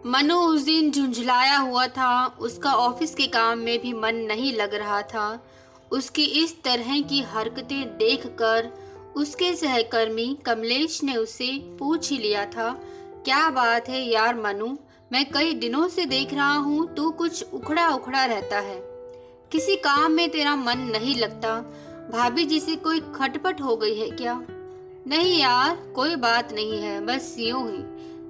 मनु उस दिन झुंझलाया हुआ था। उसका ऑफिस के काम में भी मन नहीं लग रहा था। उसकी इस तरह की हरकतें देखकर उसके सहकर्मी कमलेश ने उससे पूछ ही लिया था, क्या बात है यार मनु, मैं कई दिनों से देख रहा हूँ तू कुछ उखड़ा उखड़ा रहता है। किसी काम में तेरा मन नहीं लगता। भाभी जी से कोई खटपट हो गई है क्या? नहीं यार, कोई बात नहीं है, बस यूं ही।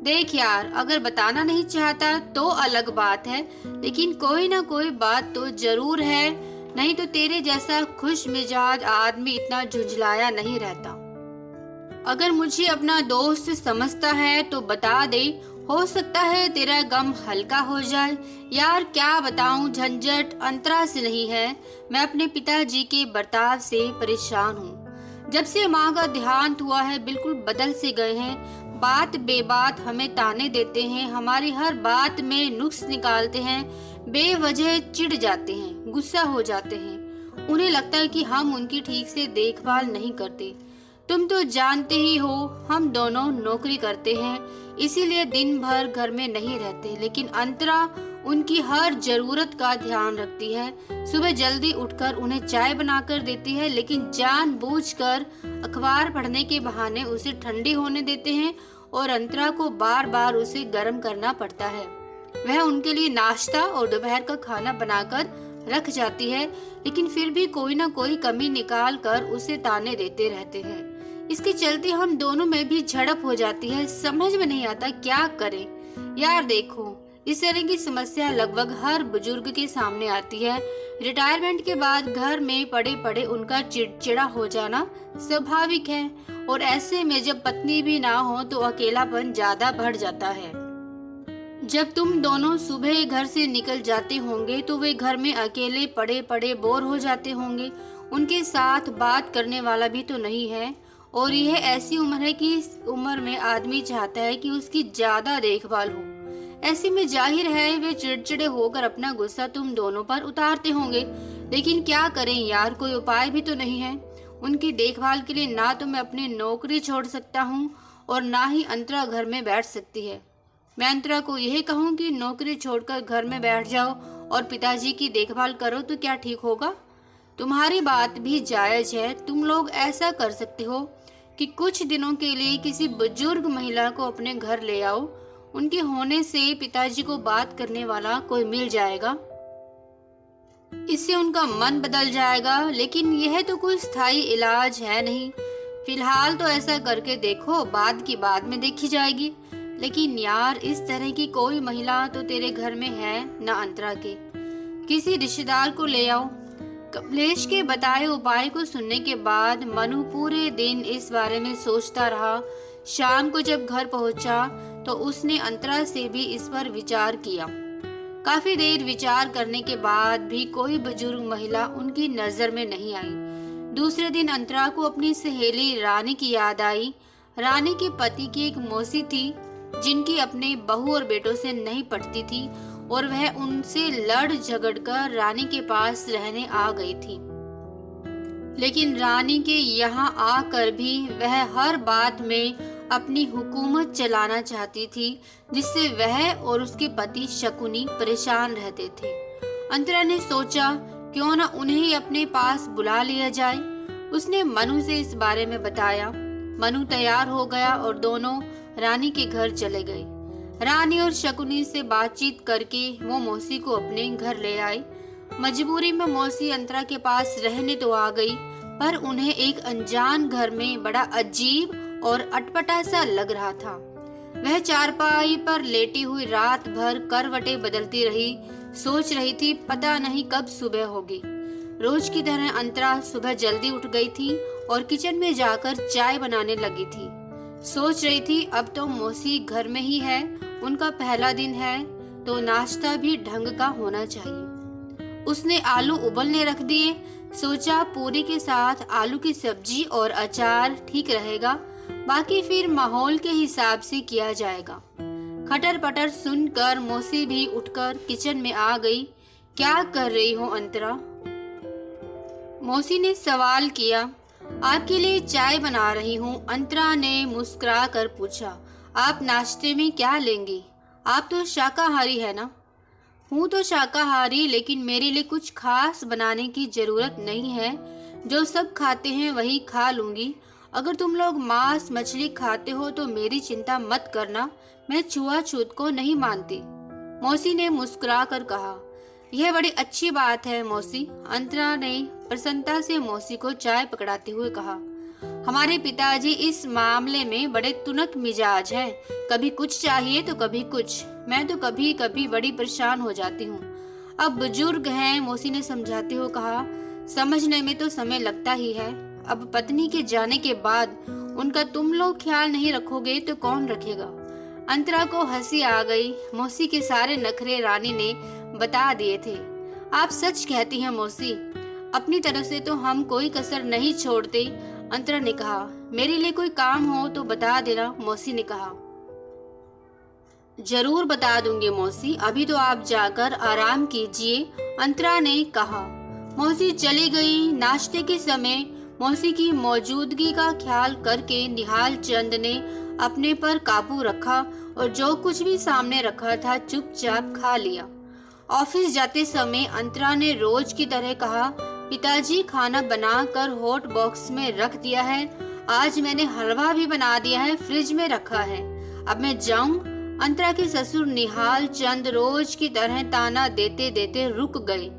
देख यार, अगर बताना नहीं चाहता तो अलग बात है, लेकिन कोई ना कोई बात तो जरूर है। नहीं तो तेरे जैसा खुश मिजाज आदमी इतना झुंझलाया नहीं रहता। अगर मुझे अपना दोस्त समझता है तो बता दे, हो सकता है तेरा गम हल्का हो जाए। यार क्या बताऊं, झंझट अंतरा से नहीं है, मैं अपने पिताजी के बर्ताव से परेशान हूँ। जब से माँ का देहांत हुआ है बिल्कुल बदल से गए हैं। बात बेबात हमें ताने देते हैं, हमारी हर बात में नुक्स निकालते हैं, बेवजह चिढ़ जाते हैं, गुस्सा हो जाते हैं। उन्हें लगता है कि हम उनकी ठीक से देखभाल नहीं करते। तुम तो जानते ही हो, हम दोनों नौकरी करते हैं, इसीलिए दिन भर घर में नहीं रहते, लेकिन अंतरा उनकी हर जरूरत का ध्यान रखती है। सुबह जल्दी उठकर उन्हें चाय बनाकर देती है, लेकिन जानबूझकर अखबार पढ़ने के बहाने उसे ठंडी होने देते हैं और अंतरा को बार बार उसे गर्म करना पड़ता है। वह उनके लिए नाश्ता और दोपहर का खाना बनाकर रख जाती है, लेकिन फिर भी कोई ना कोई कमी निकाल कर उसे ताने देते रहते हैं। इसके चलते हम दोनों में भी झड़प हो जाती है। समझ में नहीं आता क्या करें। यार देखो, इस तरह की समस्या लगभग हर बुजुर्ग के सामने आती है। रिटायरमेंट के बाद घर में पड़े पड़े उनका चिड़चिड़ा हो जाना स्वाभाविक है, और ऐसे में जब पत्नी भी ना हो तो अकेलापन ज्यादा बढ़ जाता है। जब तुम दोनों सुबह घर से निकल जाते होंगे तो वे घर में अकेले पड़े पड़े बोर हो जाते होंगे। उनके साथ बात करने वाला भी तो नहीं है, और यह ऐसी उम्र है कि इस उम्र में आदमी चाहता है कि उसकी ज्यादा देखभाल हो। ऐसे में जाहिर है वे चिड़चिड़े होकर अपना गुस्सा तुम दोनों पर उतारते होंगे। लेकिन क्या करें यार, कोई उपाय भी तो नहीं है। उनकी देखभाल के लिए ना तो मैं अपनी नौकरी छोड़ सकता हूँ और ना ही अंतरा घर में बैठ सकती है। मैं अंतरा को यह कहूँ कि नौकरी छोड़कर घर में बैठ जाओ और पिताजी की देखभाल करो तो क्या ठीक होगा? तुम्हारी बात भी जायज है। तुम लोग ऐसा कर सकते हो कि कुछ दिनों के लिए किसी बुजुर्ग महिला को अपने घर ले आओ। उनके होने से पिताजी को बात करने वाला कोई मिल जाएगा, इससे उनका मन बदल जाएगा। लेकिन यह तो कोई स्थायी इलाज है नहीं। फिलहाल तो ऐसा करके देखो, बाद की बाद में देखी जाएगी। लेकिन यार, इस तरह की कोई महिला तो तेरे घर में है ना अंतरा के। किसी रिश्तेदार को ले आओ। कमलेश के बताए उपाय को सुनने के बाद मनु पूरे दिन इस बारे में सोचता रहा। शाम को जब घर पहुंचा तो उसने अंतरा से भी इस पर विचार किया। काफी देर विचार करने के बाद भी कोई बुजुर्ग महिला उनकी नजर में नहीं आई। दूसरे दिन अंतरा को अपनी सहेली रानी की याद आई। रानी के पति की एक मौसी थी जिनकी अपने बहू और बेटों से नहीं पटती थी, और वह उनसे लड़ झगड़ कर रानी के पास रहने आ गई थी। लेकिन रानी के यहाँ आकर भी वह हर बात में अपनी हुकूमत चलाना चाहती थी, जिससे वह और उसके पति शकुनी परेशान रहते थे। अंतरा ने सोचा क्यों न उन्हें अपने पास बुला लिया जाए। उसने मनु से इस बारे में बताया। मनु तैयार हो गया और दोनों रानी के घर चले गए। रानी और शकुनी से बातचीत करके वो मौसी को अपने घर ले आई। मजबूरी में मौसी अंतरा के पास रहने तो आ गई, पर उन्हें एक अनजान घर में बड़ा अजीब और अटपटा सा लग रहा था। वह चारपाई पर लेटी हुई रात भर करवटें बदलती रही, सोच रही थी पता नहीं कब सुबह होगी। रोज की तरह अंतरा सुबह जल्दी उठ गई थी और किचन में जाकर चाय बनाने लगी थी। सोच रही थी अब तो मौसी घर में ही है, उनका पहला दिन है तो नाश्ता भी ढंग का होना चाहिए। उसने आलू उबलने रख दिए। सोचा पूरी के साथ आलू की सब्जी और अचार ठीक रहेगा, बाकी फिर माहौल के हिसाब से किया जाएगा। खटर पटर सुनकर मौसी भी उठकर किचन में आ गई। क्या कर रही हो अंतरा? मौसी ने सवाल किया। आपके लिए चाय बना रही हूँ, अंतरा ने मुस्कुरा कर पूछा। आप नाश्ते में क्या लेंगी? आप तो शाकाहारी है ना? हूँ तो शाकाहारी, लेकिन मेरे लिए कुछ खास बनाने की जरूरत नहीं है। जो सब खाते हैं वही खा लूंगी। अगर तुम लोग मांस मछली खाते हो तो मेरी चिंता मत करना, मैं छुआछूत को नहीं मानती। मौसी ने मुस्कुरा कर कहा। यह बड़ी अच्छी बात है मौसी, अंतरा ने प्रसन्नता से मौसी को चाय पकड़ाते हुए कहा। हमारे पिताजी इस मामले में बड़े तुनक मिजाज हैं, कभी कुछ चाहिए तो कभी कुछ। मैं तो कभी कभी बड़ी परेशान हो जाती हूँ। अब बुजुर्ग हैं, मौसी ने समझाते हुए कहा। समझने में तो समय लगता ही है। अब पत्नी के जाने के बाद उनका तुम लोग ख्याल नहीं रखोगे तो कौन रखेगा? अंतरा को हंसी आ गई। मौसी के सारे नखरे रानी ने बता दिए थे। आप सच कहती हैं मौसी, अपनी तरफ से तो हम कोई कसर नहीं छोड़ते। अंतरा ने कहा। मेरे लिए कोई काम हो तो बता देना, मौसी ने कहा। जरूर बता दूंगी मौसी, अभी तो आप जाकर आराम कीजिए, अंतरा ने कहा। मौसी चली गई। नाश्ते के समय मौसी की मौजूदगी का ख्याल करके निहाल चंद ने अपने पर काबू रखा और जो कुछ भी सामने रखा था चुपचाप खा लिया। ऑफिस जाते समय अंतरा ने रोज की तरह कहा, पिताजी खाना बनाकर हॉट बॉक्स में रख दिया है। आज मैंने हलवा भी बना दिया है, फ्रिज में रखा है। अब मैं जाऊं? अंतरा के ससुर निहाल चंद रोज की तरह ताना देते देते रुक गए।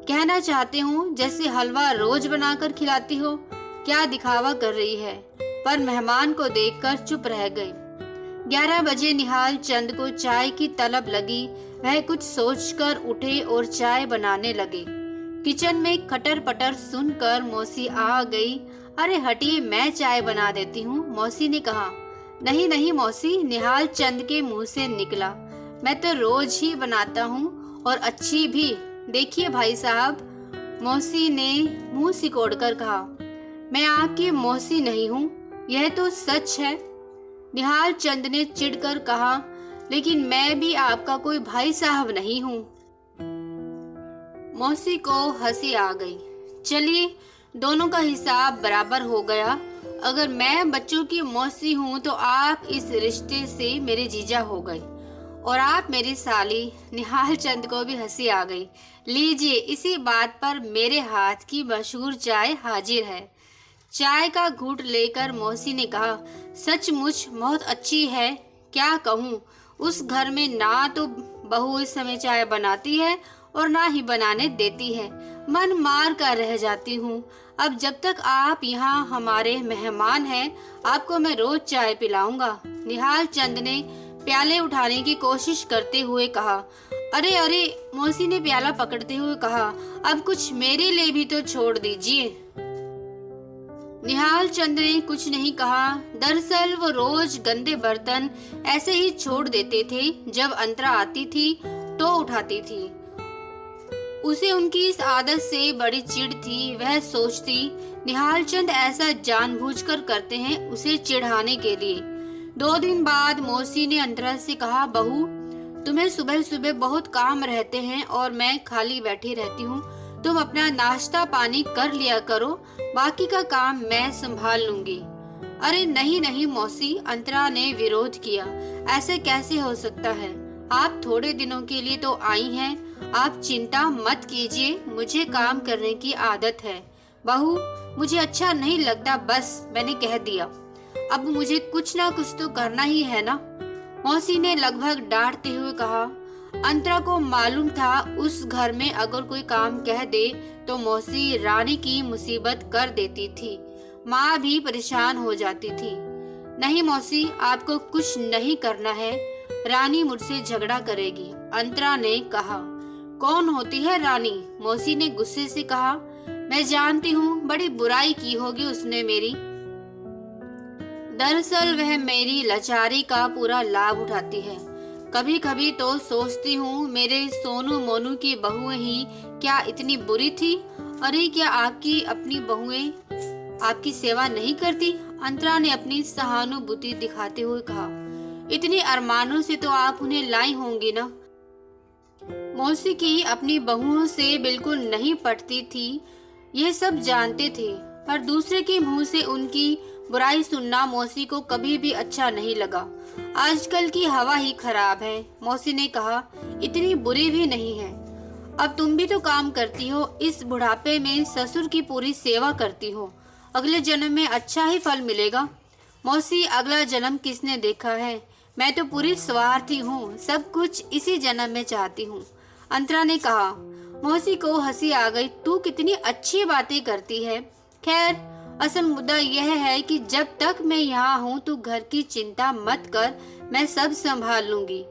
कहना चाहते हूँ जैसे हलवा रोज बनाकर खिलाती हो, क्या दिखावा कर रही है, पर मेहमान को देखकर चुप रह गई। 11 बजे निहाल चंद को चाय की तलब लगी। वह कुछ सोचकर उठे और चाय बनाने लगे। किचन में खटर पटर सुनकर मौसी आ गई। अरे हटिए, मैं चाय बना देती हूँ, मौसी ने कहा। नहीं नहीं मौसी, निहाल चंद के मुंह से निकला। मैं तो रोज ही बनाता हूँ और अच्छी भी। देखिए भाई साहब, मौसी ने मुंह सिकोड़कर कहा। मैं आपकी मौसी नहीं हूँ, यह तो सच है, निहाल चंद ने चिढ़कर कहा। लेकिन मैं भी आपका कोई भाई साहब नहीं हूँ। मौसी को हंसी आ गई। चलिए, दोनों का हिसाब बराबर हो गया। अगर मैं बच्चों की मौसी हूँ तो आप इस रिश्ते से मेरे जीजा हो गए और आप मेरी साली। निहाल चंद को भी हंसी आ गई। लीजिए, इसी बात पर मेरे हाथ की मशहूर चाय हाजिर है। चाय का घूंट लेकर मौसी ने कहा, सचमुच बहुत अच्छी है। क्या कहूँ, उस घर में ना तो बहू इस समय चाय बनाती है और ना ही बनाने देती है। मन मार कर रह जाती हूँ। अब जब तक आप यहाँ हमारे मेहमान हैं, आपको मैं रोज चाय पिलाऊंगा। निहाल चंद ने प्याले उठाने की कोशिश करते हुए कहा। अरे अरे, मौसी ने प्याला पकड़ते हुए कहा, अब कुछ मेरे लिए भी तो छोड़ दीजिए। निहाल चंद ने कुछ नहीं कहा। दरअसल वो रोज गंदे बर्तन ऐसे ही छोड़ देते थे। जब अंतरा आती थी तो उठाती थी। उसे उनकी इस आदत से बड़ी चिढ़ थी। वह सोचती, निहाल चंद ऐसा जानबूझकर करते हैं उसे चिढ़ाने के लिए। 2 दिन बाद मौसी ने अंतरा से कहा, बहू, तुम्हें सुबह सुबह बहुत काम रहते हैं और मैं खाली बैठी रहती हूँ। तुम अपना नाश्ता पानी कर लिया करो, बाकी का काम मैं संभाल लूंगी। अरे नहीं नहीं मौसी, अंतरा ने विरोध किया। ऐसे कैसे हो सकता है? आप थोड़े दिनों के लिए तो आई हैं। आप चिंता मत कीजिए, मुझे काम करने की आदत है। बहू, मुझे अच्छा नहीं लगता, बस मैंने कह दिया। अब मुझे कुछ ना कुछ तो करना ही है ना, मौसी ने लगभग डांटते हुए कहा। अंतरा को मालूम था उस घर में अगर कोई काम कह दे तो मौसी रानी की मुसीबत कर देती थी। माँ भी परेशान हो जाती थी। नहीं मौसी, आपको कुछ नहीं करना है, रानी मुझसे झगड़ा करेगी, अंतरा ने कहा। कौन होती है रानी? मौसी ने गुस्से से कहा। मैं जानती हूँ, बड़ी बुराई की होगी उसने मेरी। दरअसल वह मेरी लाचारी का पूरा लाभ उठाती है। कभी कभी तो सोचती हूँ मेरे सोनू मोनू की बहुएं ही क्या इतनी बुरी थी। अरे क्या आपकी अपनी बहुएं आपकी सेवा नहीं करती? अंतरा ने अपनी सहानुभूति दिखाते हुए कहा। इतनी अरमानों से तो आप उन्हें लाई होंगी ना। मौसी की अपनी बहुओं से बिल्कुल नहीं पटती थी, ये सब जानते थे, पर दूसरे के मुंह से उनकी बुराई सुनना मौसी को कभी भी अच्छा नहीं लगा। आजकल की हवा ही खराब है, मौसी ने कहा। इतनी बुरी भी नहीं है। अब तुम भी तो काम करती हो, इस बुढ़ापे में ससुर की पूरी सेवा करती हो, अगले जन्म में अच्छा ही फल मिलेगा। मौसी, अगला जन्म किसने देखा है? मैं तो पूरी स्वार्थी हूँ, सब कुछ इसी जन्म में चाहती हूँ, अंतरा ने कहा। मौसी को हंसी आ गई। तू कितनी अच्छी बातें करती है। खैर, असल मुद्दा यह है कि जब तक मैं यहाँ हूँ तू घर की चिंता मत कर, मैं सब संभाल लूंगी।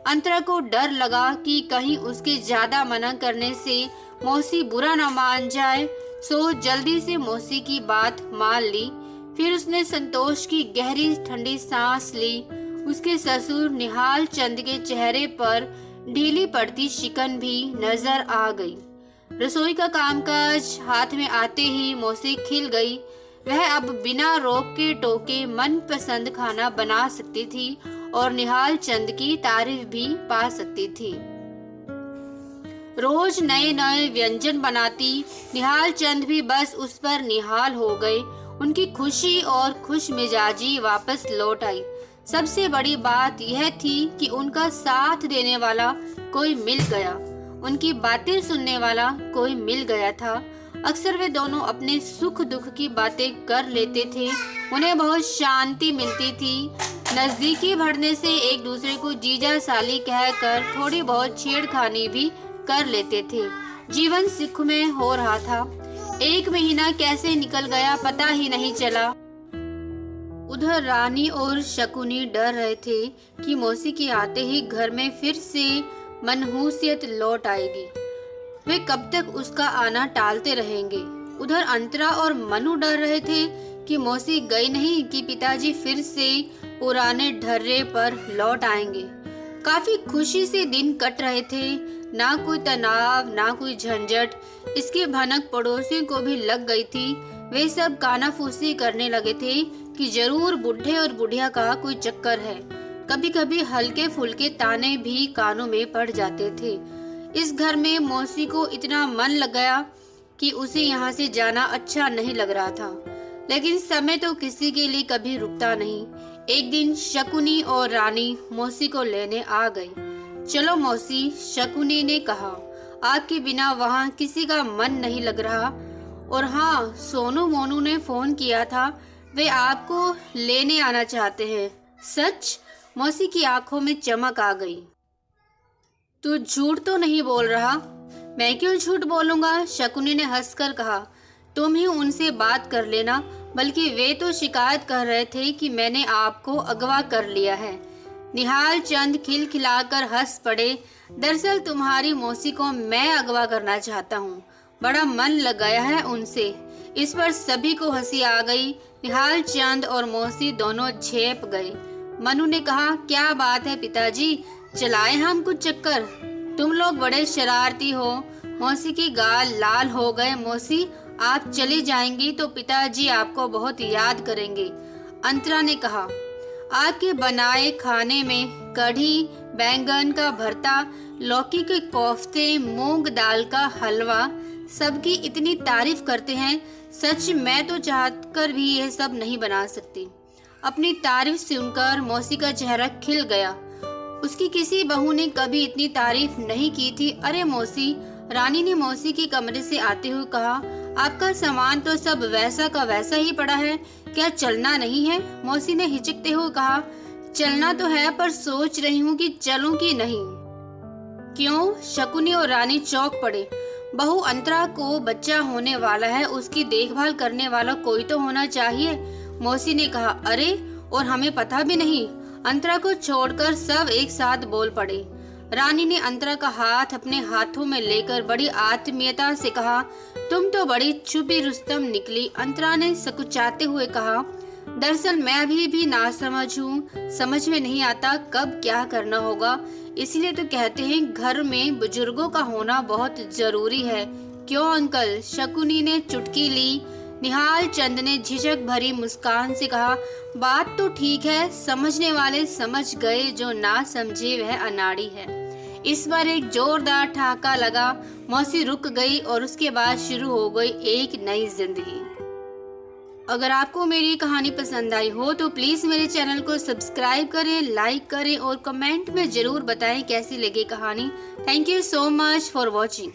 अंतरा को डर लगा कि कहीं उसके ज्यादा मना करने से मौसी बुरा न मान जाए, सो जल्दी से मौसी की बात मान ली। फिर उसने संतोष की गहरी ठंडी सांस ली। उसके ससुर निहाल चंद के चेहरे पर ढीली पड़ती शिकन भी नजर आ गई। रसोई का कामकाज हाथ में आते ही मौसी खिल गई। वह अब बिना रोक के टोके मनपसंद खाना बना सकती थी और निहाल चंद की तारीफ भी पा सकती थी। रोज नए नए व्यंजन बनाती। निहाल चंद भी बस उस पर निहाल हो गए। उनकी खुशी और खुश मिजाजी वापस लौट आई। सबसे बड़ी बात यह थी कि उनका साथ देने वाला कोई मिल गया, उनकी बातें सुनने वाला कोई मिल गया था। अक्सर वे दोनों अपने सुख दुख की बातें कर लेते थे। उन्हें बहुत शांति मिलती थी। नजदीकी बढ़ने से एक दूसरे को जीजा साली कहकर थोड़ी बहुत छेड़खानी भी कर लेते थे। जीवन सुखमय हो रहा था। 1 महीना कैसे निकल गया पता ही नहीं चला। उधर रानी और शकुनी डर रहे थे कि मौसी के आते ही घर में फिर से मनहूसियत लौट आएगी। वे कब तक उसका आना टालते रहेंगे। उधर अंतरा और मनु डर रहे थे कि मौसी गई नहीं कि पिताजी फिर से पुराने ढर्रे पर लौट आएंगे। काफी खुशी से दिन कट रहे थे, ना कोई तनाव ना कोई झंझट। इसकी भनक पड़ोसियों को भी लग गई थी। वे सब कानाफूसी करने लगे थे कि जरूर बुढ़े और बुढ़िया का कोई चक्कर है। कभी कभी हल्के फुल्के ताने भी कानों में पड़ जाते थे। इस घर में मौसी को इतना मन लग गया कि उसे यहाँ से जाना अच्छा नहीं लग रहा था। लेकिन समय तो किसी के लिए कभी रुकता नहीं। एक दिन शकुनी और रानी मौसी को लेने आ गई। चलो मौसी, शकुनी ने कहा, आपके बिना वहाँ किसी का मन नहीं लग रहा। और हाँ, सोनू मोनू ने फोन किया था, वे आपको लेने आना चाहते हैं। सच? मौसी की आंखों में चमक आ गई। तू झूठ तो नहीं बोल रहा? मैं क्यों झूठ बोलूंगा, शकुनी ने हंसकर कहा। तुम ही उनसे बात कर लेना, बल्कि वे तो शिकायत कर रहे थे कि मैंने आपको अगवा कर लिया है। निहाल चंद खिलखिलाकर हंस पड़े। दरअसल तुम्हारी मौसी को मैं अगवा करना चाहता हूँ, बड़ा मन लग गया है उनसे। इस पर सभी को हंसी आ गई। निहाल चंद और मौसी दोनों झेप गए। मनु ने कहा, क्या बात है पिताजी, चलाए हम कुछ चक्कर? तुम लोग बड़े शरारती हो। मौसी की गाल लाल हो गए। मौसी, आप चली जाएंगी तो पिताजी आपको बहुत याद करेंगे, अंतरा ने कहा। आपके बनाए खाने में कढ़ी, बैंगन का भरता, लौकी के कोफ्ते, मूंग दाल का हलवा, सबकी इतनी तारीफ करते हैं। सच मैं तो चाहकर भी यह सब नहीं बना सकती। अपनी तारीफ सुनकर मौसी का चेहरा खिल गया। उसकी किसी बहू ने कभी इतनी तारीफ नहीं की थी। अरे मौसी, रानी ने मौसी के कमरे से आते हुए कहा, आपका सामान तो सब वैसा का वैसा ही पड़ा है, क्या चलना नहीं है? मौसी ने हिचकते हुए कहा, चलना तो है, पर सोच रही हूँ कि चलूं कि नहीं। क्यों? शकुनी और रानी चौंक पड़े। बहू अंतरा को बच्चा होने वाला है, उसकी देखभाल करने वाला कोई तो होना चाहिए, मौसी ने कहा। अरे, और हमें पता भी नहीं। अंतरा को छोड़कर सब एक साथ बोल पड़े। रानी ने अंतरा का हाथ अपने हाथों में लेकर बड़ी आत्मीयता से कहा, तुम तो बड़ी छुपी रुस्तम निकली। अंतरा ने सकुचाते हुए कहा, दरअसल मैं अभी भी नासमझ हूँ, समझ में नहीं आता कब क्या करना होगा। इसलिए तो कहते हैं घर में बुजुर्गों का होना बहुत जरूरी है। क्यों अंकल? शकुनी ने चुटकी ली। निहाल चंद ने झिझक भरी मुस्कान से कहा, बात तो ठीक है, समझने वाले समझ गए, जो ना समझे वह अनाड़ी है। इस बार एक जोरदार ठहाका लगा। मौसी रुक गई और उसके बाद शुरू हो गई एक नई जिंदगी। अगर आपको मेरी कहानी पसंद आई हो तो प्लीज़ मेरे चैनल को सब्सक्राइब करें, लाइक करें और कमेंट में ज़रूर बताएं कैसी लगी कहानी। Thank you so much for watching.